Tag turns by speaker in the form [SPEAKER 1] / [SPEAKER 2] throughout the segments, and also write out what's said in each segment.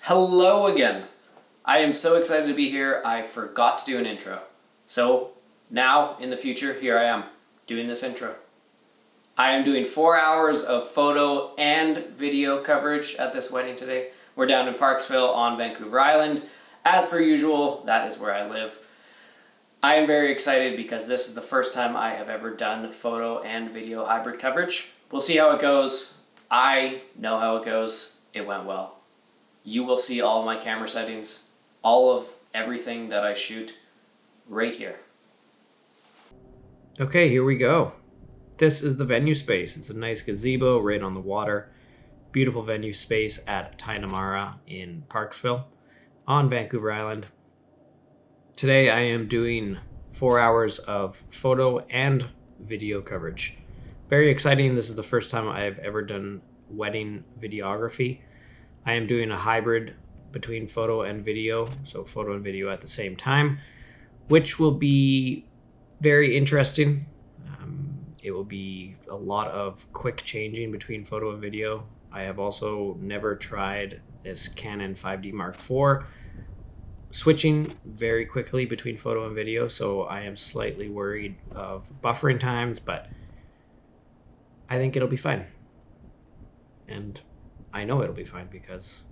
[SPEAKER 1] Hello again. I am so excited to be here, I forgot to do an intro. So now, in the future, here I am, doing this intro. I am doing 4 hours of photo and video coverage at this wedding today. We're down in Parkville on Vancouver Island. As per usual, that is where I live. I am very excited because this is the first time I have ever done photo and video hybrid coverage. We'll see how it goes. I know how it goes. It went well. You will see all of my camera settings, all of everything that I shoot right here. Okay, here we go. This is the venue space. It's a nice gazebo right on the water. Beautiful venue space at Tainamara in Parkville on Vancouver Island. Today I am doing 4 hours of photo and video coverage. Very exciting. This is the first time I've ever done wedding videography. I am doing a hybrid between photo and video, so photo and video at the same time, which will be very interesting. It will be a lot of quick changing between photo and video. I have also never tried this Canon 5D Mark IV, switching very quickly between photo and video, so I am slightly worried of buffering times, but I think it'll be fine. And I know it'll be fine because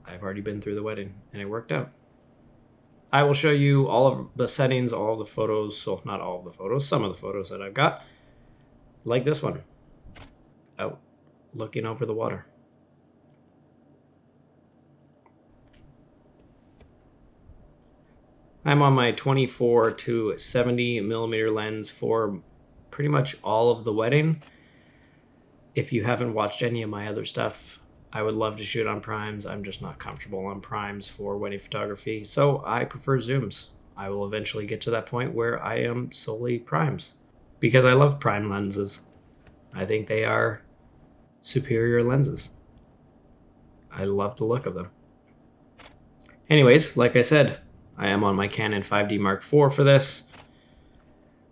[SPEAKER 1] I've already been through the wedding and it worked out. I will show you all of the settings, all of the photos, so not all of the photos, some of the photos that I've got, like this one, out looking over the water. I'm on my 24 to 70 millimeter lens for pretty much all of the wedding. If you haven't watched any of my other stuff, I would love to shoot on primes. I'm just not comfortable on primes for wedding photography, so I prefer zooms. I will eventually get to that point where I am solely primes because I love prime lenses. I think they are superior lenses. I love the look of them. Anyways, like I said, I am on my Canon 5D Mark IV for this.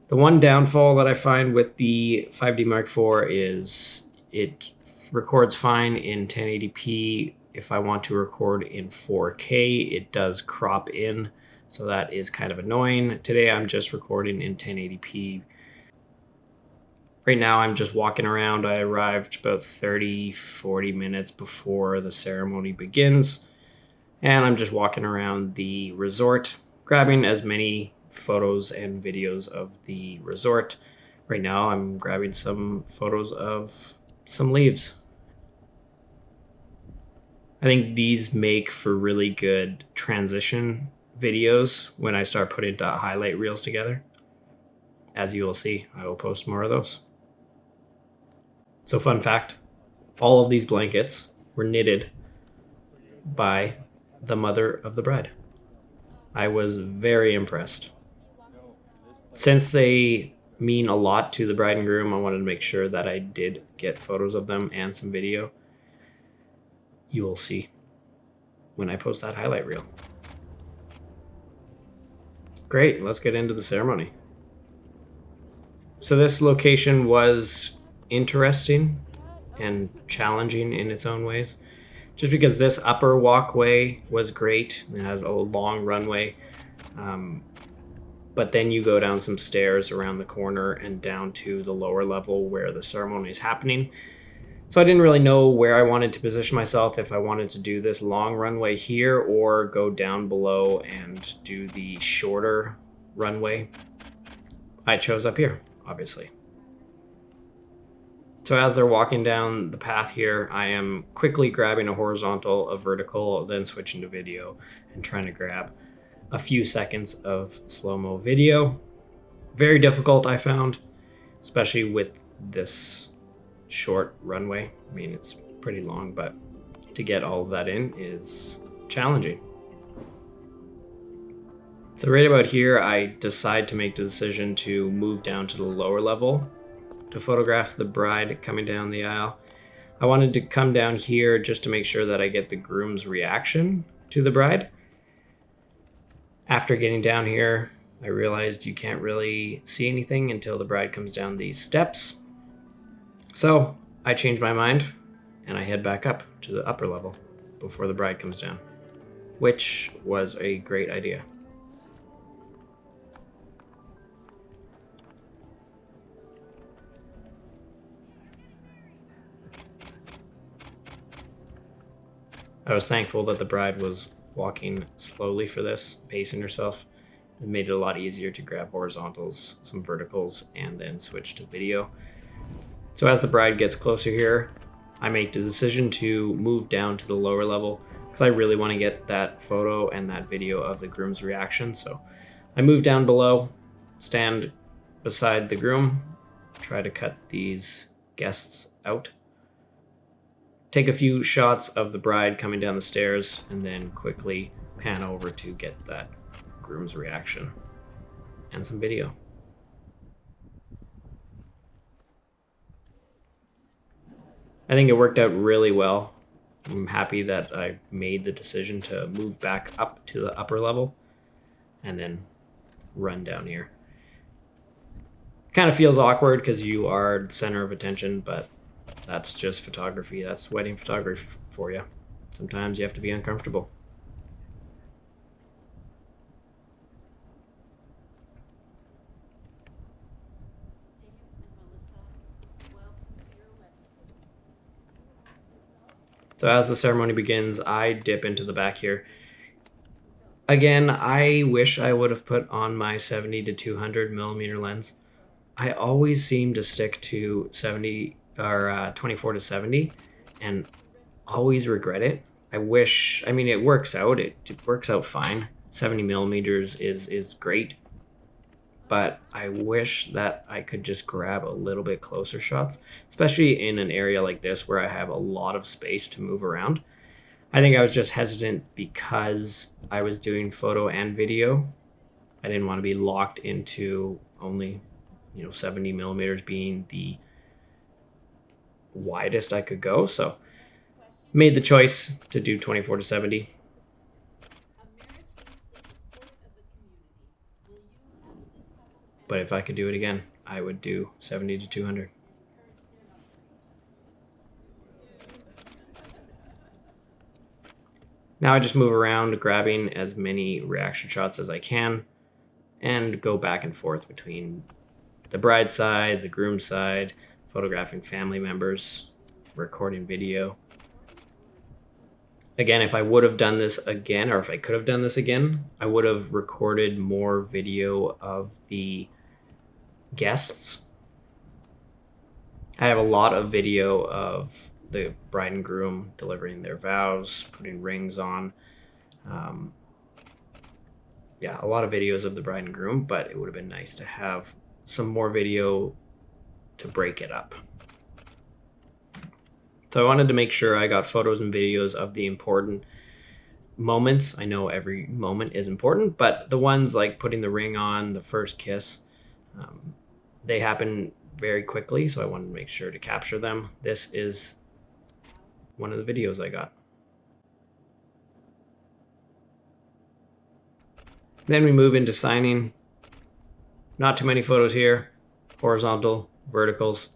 [SPEAKER 1] The one downfall that I find with the 5D Mark IV is it records fine in 1080p. If I want to record in 4K, it does crop in, so that is kind of annoying. Today I'm just recording in 1080p. Right now I'm just walking around. I arrived about 30-40 minutes before the ceremony begins, and I'm just walking around the resort, grabbing as many photos and videos of the resort. Right now I'm grabbing some photos of some leaves. I think these make for really good transition videos when I start putting highlight reels together. As you will see, I will post more of those. So fun fact, all of these blankets were knitted by the mother of the bride. I was very impressed. Since they mean a lot to the bride and groom, I wanted to make sure that I did get photos of them and some video. You will see when I post that highlight reel. Great, let's get into the ceremony. So this location was interesting and challenging in its own ways, just because this upper walkway was great. It had a long runway. But then you go down some stairs around the corner and down to the lower level where the ceremony is happening. So I didn't really know where I wanted to position myself, if I wanted to do this long runway here or go down below and do the shorter runway. I chose up here, obviously. So as they're walking down the path here, I am quickly grabbing a horizontal, a vertical, then switching to video and trying to grab a few seconds of slow-mo video. Very difficult, I found, especially with this short runway. I mean, it's pretty long, but to get all of that in is challenging. So right about here, I decide to make the decision to move down to the lower level to photograph the bride coming down the aisle. I wanted to come down here just to make sure that I get the groom's reaction to the bride. After getting down here, I realized you can't really see anything until the bride comes down these steps. So I changed my mind and I head back up to the upper level. before the bride comes down, which was a great idea. I was thankful that the bride was walking slowly for this, pacing herself. It made it a lot easier to grab horizontals, some verticals, and then switch to video. So as the bride gets closer here, I make the decision to move down to the lower level because I really want to get that photo and that video of the groom's reaction. So I move down below, stand beside the groom, try to cut these guests out. Take a few shots of the bride coming down the stairs and then quickly pan over to get that groom's reaction and some video. I think it worked out really well. I'm happy that I made the decision to move back up to the upper level and then run down here. Kind of feels awkward because you are the center of attention, but that's just photography. That's wedding photography for you. Sometimes you have to be uncomfortable. So as the ceremony begins, I dip into the back here. Again, I wish I would have put on my 70 to 200 millimeter lens. I always seem to stick to 70 or 24 to 70 and always regret it. I mean, it works out. It works out fine. 70 millimeters is great. But I wish that I could just grab a little bit closer shots, especially in an area like this where I have a lot of space to move around. I think I was just hesitant because I was doing photo and video. I didn't want to be locked into only, 70 millimeters being the widest I could go. So made the choice to do 24 to 70. But if I could do it again, I would do 70 to 200. Now I just move around, grabbing as many reaction shots as I can and go back and forth between the bride side, the groom side, photographing family members, recording video. Again, if I would have done this again, or if I could have done this again, I would have recorded more video of the guests. I have a lot of video of the bride and groom delivering their vows, putting rings on. A lot of videos of the bride and groom, but it would have been nice to have some more video to break it up. So I wanted to make sure I got photos and videos of the important moments. I know every moment is important, but the ones like putting the ring on, the first kiss, they happen very quickly, so I wanted to make sure to capture them. This is one of the videos I got. Then we move into signing. Not too many photos here. Horizontal, verticals,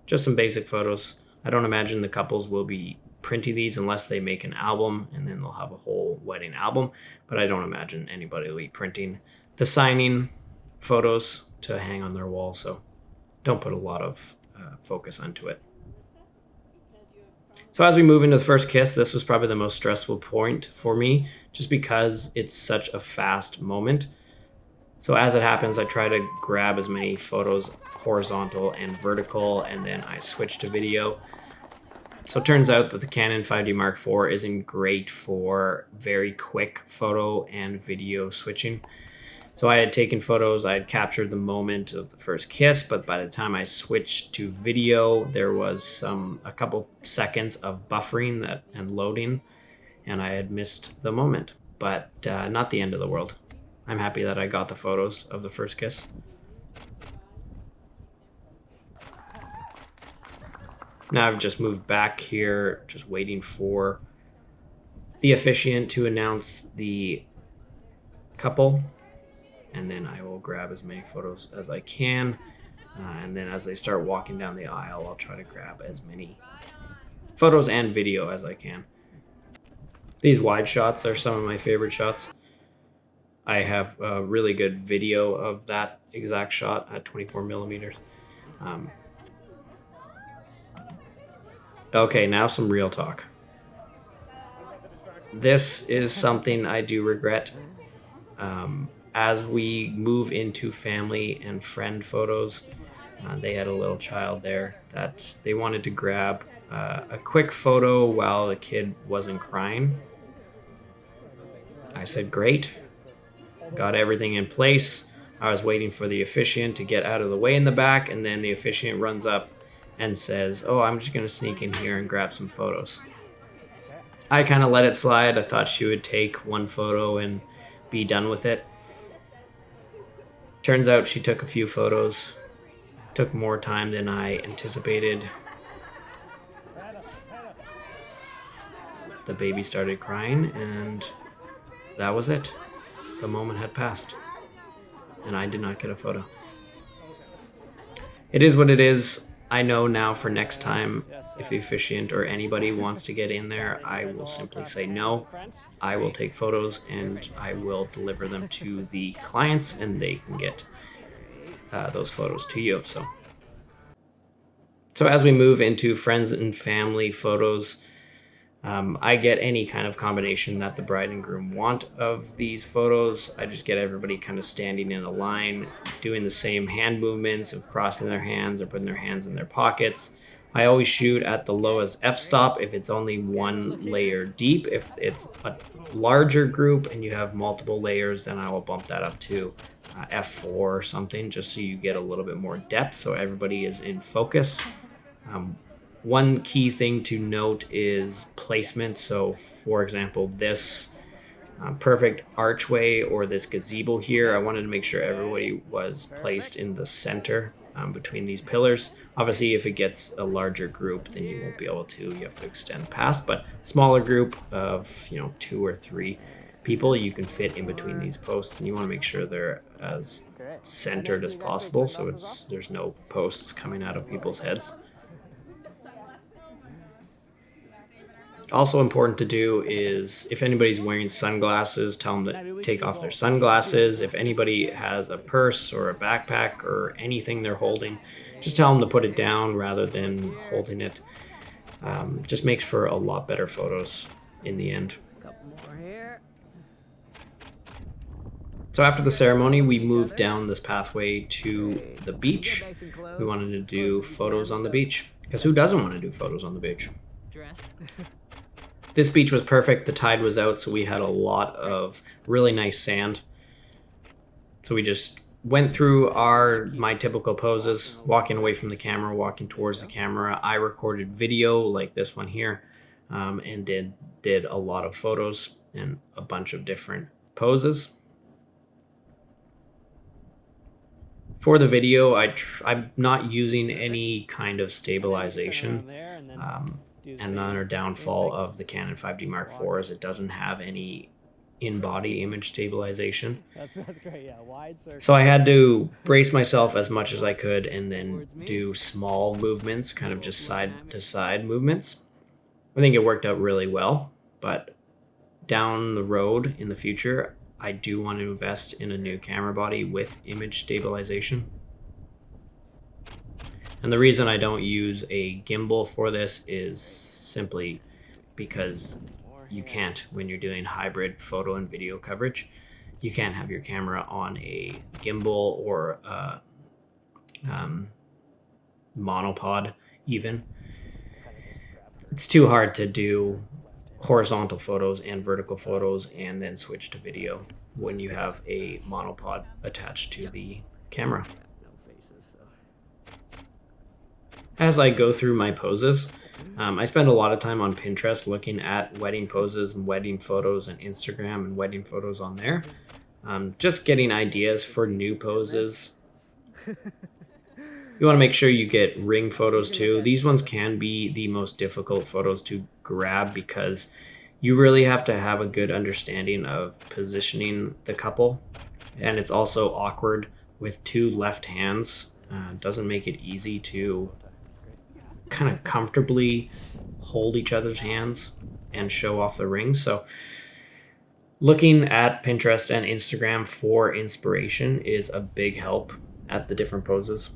[SPEAKER 1] just some basic photos. I don't imagine the couples will be printing these unless they make an album and then they'll have a whole wedding album, but I don't imagine anybody will be printing the signing photos to hang on their wall, so don't put a lot of focus onto it. So as we move into the first kiss, this was probably the most stressful point for me just because it's such a fast moment. So as it happens, I try to grab as many photos horizontal and vertical, and then I switch to video. So it turns out that the Canon 5D Mark IV isn't great for very quick photo and video switching. So I had taken photos, I had captured the moment of the first kiss, but by the time I switched to video, there was a couple seconds of buffering and loading, and I had missed the moment, but not the end of the world. I'm happy that I got the photos of the first kiss. Now I've just moved back here, just waiting for the officiant to announce the couple. And then I will grab as many photos as I can. And then as they start walking down the aisle, I'll try to grab as many photos and video as I can. These wide shots are some of my favorite shots. I have a really good video of that exact shot at 24 millimeters. Okay, now some real talk. This is something I do regret. As we move into family and friend photos, they had a little child there that they wanted to grab a quick photo while the kid wasn't crying. I said, great. Got everything in place. I was waiting for the officiant to get out of the way in the back, and then the officiant runs up and says, oh, I'm just going to sneak in here and grab some photos. I kind of let it slide. I thought she would take one photo and be done with it. Turns out she took a few photos. Took more time than I anticipated. The baby started crying, and that was it. The moment had passed, and I did not get a photo. It is what it is. I know now for next time, if the officiant or anybody wants to get in there, I will simply say no. I will take photos and I will deliver them to the clients, and they can get those photos to you. So as we move into friends and family photos, I get any kind of combination that the bride and groom want of these photos. I just get everybody kind of standing in a line, doing the same hand movements of crossing their hands or putting their hands in their pockets. I always shoot at the lowest f-stop if it's only one layer deep. If it's a larger group and you have multiple layers, then I will bump that up to f4 or something, just so you get a little bit more depth so everybody is in focus. One key thing to note is placement. So for example, this perfect archway or this gazebo here, I wanted to make sure everybody was placed in the center between these pillars. Obviously, if it gets a larger group, then you won't be able to. You have to extend past, but smaller group of 2 or 3 people, you can fit in between these posts, and you want to make sure they're as centered as possible so there's no posts coming out of people's heads. Also important to do is if anybody's wearing sunglasses, tell them to take off their sunglasses. If anybody has a purse or a backpack or anything they're holding, just tell them to put it down rather than holding it. Just makes for a lot better photos in the end. So after the ceremony, we moved down this pathway to the beach. We wanted to do photos on the beach, because who doesn't want to do photos on the beach? This beach was perfect. The tide was out, so we had a lot of really nice sand. So we just went through my typical poses, walking away from the camera, walking towards the camera. I recorded video like this one here, and did a lot of photos and a bunch of different poses. For the video, I'm not using any kind of stabilization. Another downfall of the Canon 5D Mark IV is it doesn't have any in-body image stabilization. That's great, yeah. Wide circle. So I had to brace myself as much as I could and then do small movements, kind of just side-to-side movements. I think it worked out really well, but down the road in the future, I do want to invest in a new camera body with image stabilization. And the reason I don't use a gimbal for this is simply because you can't, when you're doing hybrid photo and video coverage, you can't have your camera on a gimbal or a monopod even. It's too hard to do horizontal photos and vertical photos and then switch to video when you have a monopod attached to the camera. As I go through my poses, I spend a lot of time on Pinterest looking at wedding poses and wedding photos and Instagram and wedding photos on there. Just getting ideas for new poses. You want to make sure you get ring photos too. These ones can be the most difficult photos to grab because you really have to have a good understanding of positioning the couple. And it's also awkward with 2 left hands. Doesn't make it easy to kind of comfortably hold each other's hands and show off the rings. So looking at Pinterest and Instagram for inspiration is a big help at the different poses.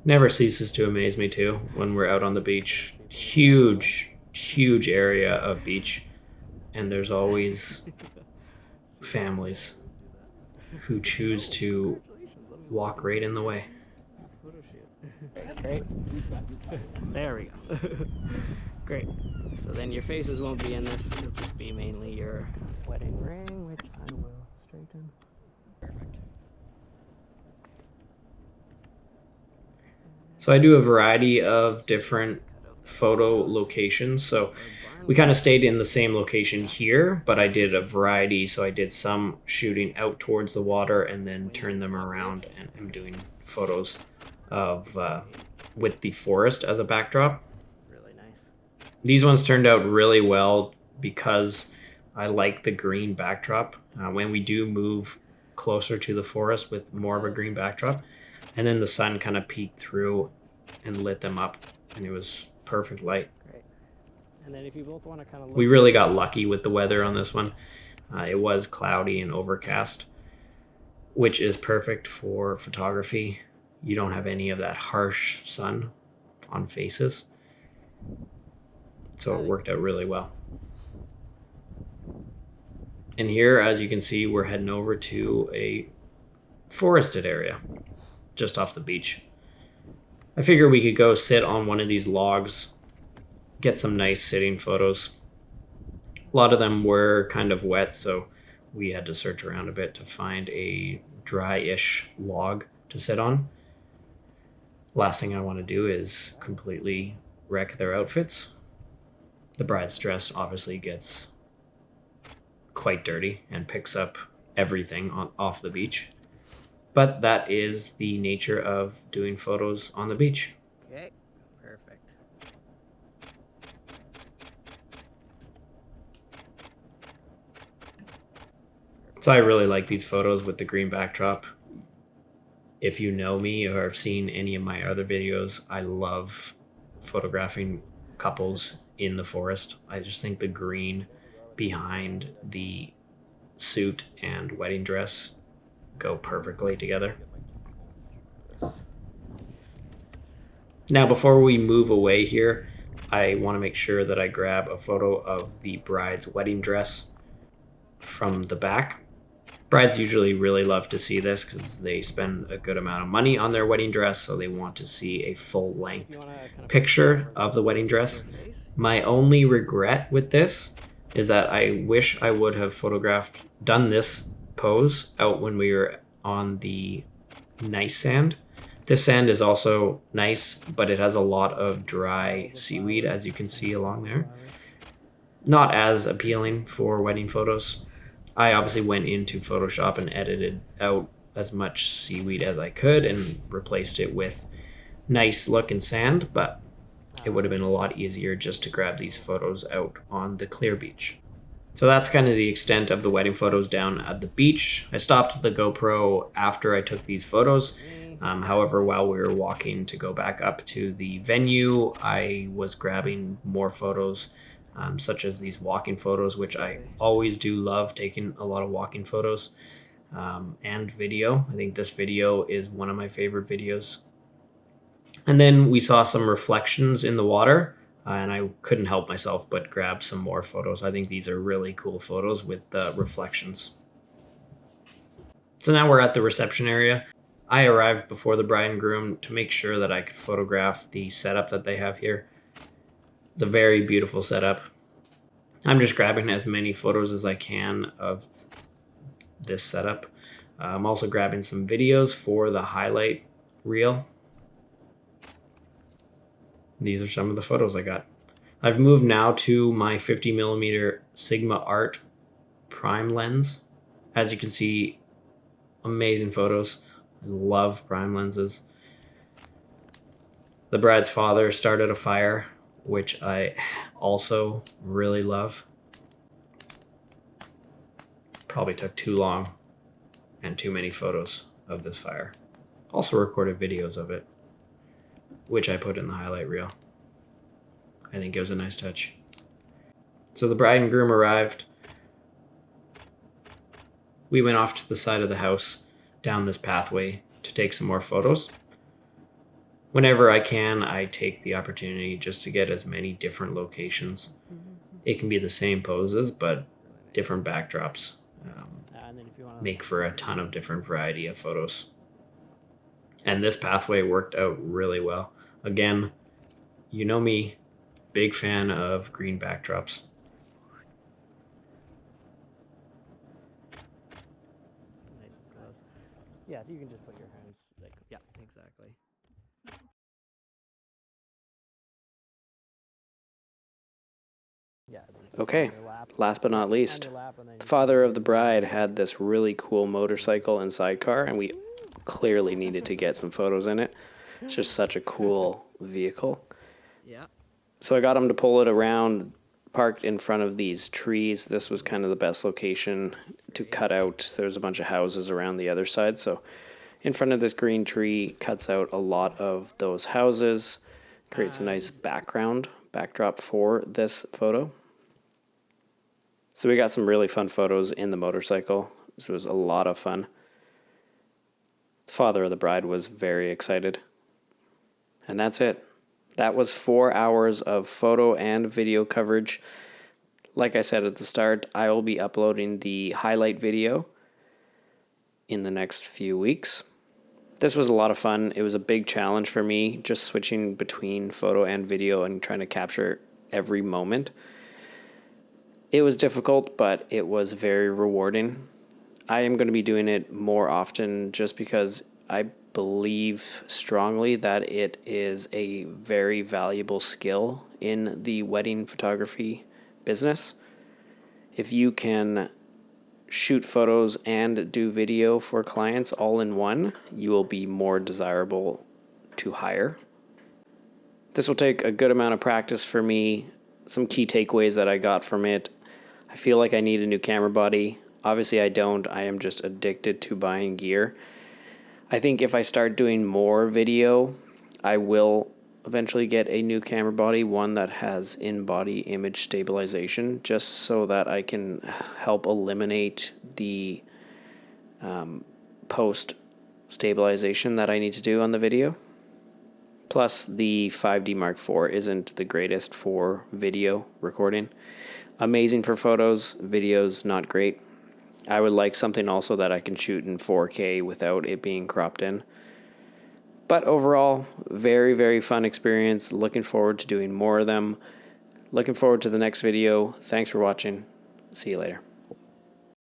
[SPEAKER 1] Never ceases to amaze me too when we're out on the beach. Huge area of beach, and there's always families who choose to walk right in the way.
[SPEAKER 2] Great. There we go. Great. So then your faces won't be in this. It'll just be mainly your wedding ring, which I will straighten. Perfect.
[SPEAKER 1] So I do a variety of different photo locations. So we kind of stayed in the same location here, but I did a variety. So I did some shooting out towards the water and then turned them around, and I'm doing photos of with the forest as a backdrop.
[SPEAKER 2] Really nice.
[SPEAKER 1] These ones turned out really well because I like the green backdrop. When we do move closer to the forest with more of a green backdrop, and then the sun kind of peeked through and lit them up, and it was perfect light.
[SPEAKER 2] Great. And then if you both want to kind of look,
[SPEAKER 1] we really got lucky with the weather on this one. It was cloudy and overcast, which is perfect for photography. You don't have any of that harsh sun on faces, so it worked out really well. And here, as you can see, we're heading over to a forested area just off the beach. I figure we could go sit on one of these logs, get some nice sitting photos. A lot of them were kind of wet, so we had to search around a bit to find a dry-ish log to sit on. Last thing I want to do is completely wreck their outfits. The bride's dress obviously gets quite dirty and picks up everything off the beach. But that is the nature of doing photos on the beach.
[SPEAKER 2] okay, perfect.
[SPEAKER 1] So I really like these photos with the green backdrop. If you know me or have seen any of my other videos, I love photographing couples in the forest. I just think the green behind the suit and wedding dress go perfectly together. Now, before we move away here, I want to make sure that I grab a photo of the bride's wedding dress from the back. Brides usually really love to see this because they spend a good amount of money on their wedding dress, so they want to see a full-length picture of the wedding dress. My only regret with this is that I wish I would have done this pose out when we were on the nice sand. This sand is also nice, but it has a lot of dry seaweed, as you can see along there. Not as appealing for wedding photos. I obviously went into Photoshop and edited out as much seaweed as I could and replaced it with nice looking sand, but it would have been a lot easier just to grab these photos out on the clear beach. So that's kind of the extent of the wedding photos down at the beach. I stopped the GoPro after I took these photos. However, while we were walking to go back up to the venue, I was grabbing more photos, such as these walking photos, which I always do love taking a lot of walking photos, and video. I think this video is one of my favorite videos. And then we saw some reflections in the water. And I couldn't help myself but grab some more photos. I think these are really cool photos with reflections. So now we're at the reception area. I arrived before the bride and groom to make sure that I could photograph the setup that they have here. It's a very beautiful setup. I'm just grabbing as many photos as I can of this setup. I'm also grabbing some videos for the highlight reel. These are some of the photos I got. I've moved now to my 50mm Sigma Art prime lens. As you can see, amazing photos. I love prime lenses. The bride's father started a fire, which I also really love. Probably took too long and too many photos of this fire. Also recorded videos of it. which I put in the highlight reel. I think it was a nice touch. So the bride and groom arrived. We went off to the side of the house down this pathway to take some more photos. Whenever I can, I take the opportunity just to get as many different locations. It can be the same poses, but different backdrops make for a ton of different variety of photos. And this pathway worked out really well. Again, you know me, big fan of green backdrops.
[SPEAKER 2] Yeah, you can just put your hands like, yeah, exactly. Yeah.
[SPEAKER 1] Okay, last but not least, the father of the bride had this really cool motorcycle and sidecar, and we clearly needed to get some photos in it. It's just such a cool vehicle.
[SPEAKER 2] Yeah.
[SPEAKER 1] So I got him to pull it around, parked in front of these trees. This was kind of the best location to cut out. There's a bunch of houses around the other side, so in front of this green tree cuts out a lot of those houses, creates a nice backdrop for this photo. So we got some really fun photos in the motorcycle. This was a lot of fun. The father of the bride was very excited. And that's it. That was 4 hours of photo and video coverage. Like I said at the start, I will be uploading the highlight video in the next few weeks. This was a lot of fun. It was a big challenge for me, just switching between photo and video and trying to capture every moment. It was difficult, but it was very rewarding. I am going to be doing it more often just because I believe strongly that it is a very valuable skill in the wedding photography business. If you can shoot photos and do video for clients all in one, you will be more desirable to hire. This will take a good amount of practice for me. Some key takeaways that I got from it: I feel like I need a new camera body. Obviously I don't. I am just addicted to buying gear. I think if I start doing more video, I will eventually get a new camera body, one that has in-body image stabilization, just so that I can help eliminate the post stabilization that I need to do on the video. Plus, the 5D Mark IV isn't the greatest for video recording. Amazing for photos, videos not great. I would like something also that I can shoot in 4K without it being cropped in. But overall, very, very fun experience. Looking forward to doing more of them. Looking forward to the next video. Thanks for watching. See you later.